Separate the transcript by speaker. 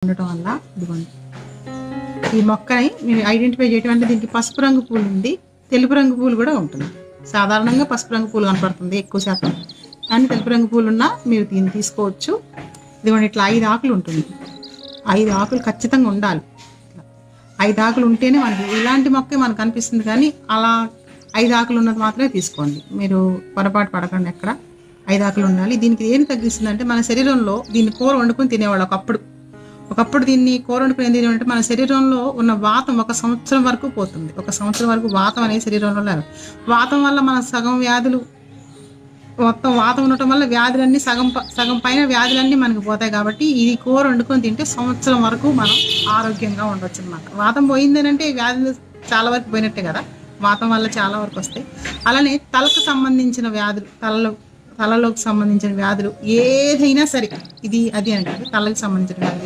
Speaker 1: ఉండటం వల్ల ఇదిగోండి ఈ మొక్కని మీరు ఐడెంటిఫై చేయటం అంటే దీనికి పసుపు రంగు పూలు ఉంది, తెలుపు రంగు పూలు కూడా ఉంటుంది. సాధారణంగా పసుపు రంగు పూలు కనపడుతుంది ఎక్కువ శాతం, కానీ తెలుపు రంగు పూలు ఉన్నా మీరు దీన్ని తీసుకోవచ్చు. ఇదిగోండి ఇట్లా 5 ఆకులు ఉంటుంది, 5 ఆకులు ఖచ్చితంగా ఉండాలి. 5 ఆకులు ఉంటేనే మనకి ఇలాంటి మొక్కే మనకు అనిపిస్తుంది, కానీ అలా 5 ఆకులు ఉన్నది మాత్రమే తీసుకోండి. మీరు పొరపాటు పడకండి, ఎక్కడ 5 ఆకులు ఉండాలి. దీనికి ఏం తగ్గిస్తుంది అంటే మన శరీరంలో దీన్ని కూర వండుకొని తినేవాళ్ళు ఒకప్పుడు దీన్ని కూర వండుకుని తినేవాళ్ళంటే మన శరీరంలో ఉన్న వాతం 1 సంవత్సరం వరకు పోతుంది. 1 సంవత్సరం వరకు వాతం అనేది శరీరంలో లేదు. వాతం వల్ల మన సగం వ్యాధులు, మొత్తం వాతం ఉండటం వల్ల వ్యాధులన్నీ సగం పైన వ్యాధులన్నీ మనకు పోతాయి. కాబట్టి ఇది కూర వండుకొని తింటే సంవత్సరం వరకు మనం ఆరోగ్యంగా ఉండొచ్చు అనమాట. వాతం పోయిందని అంటే వ్యాధులు చాలా వరకు పోయినట్టే కదా, వాతం వల్ల చాలా వరకు వస్తాయి. అలానే తలకు సంబంధించిన వ్యాధులు, తలలోకి సంబంధించిన వ్యాధులు ఏదైనా సరే, ఇది అది అని కాదు, తలకు సంబంధించిన వ్యాధులు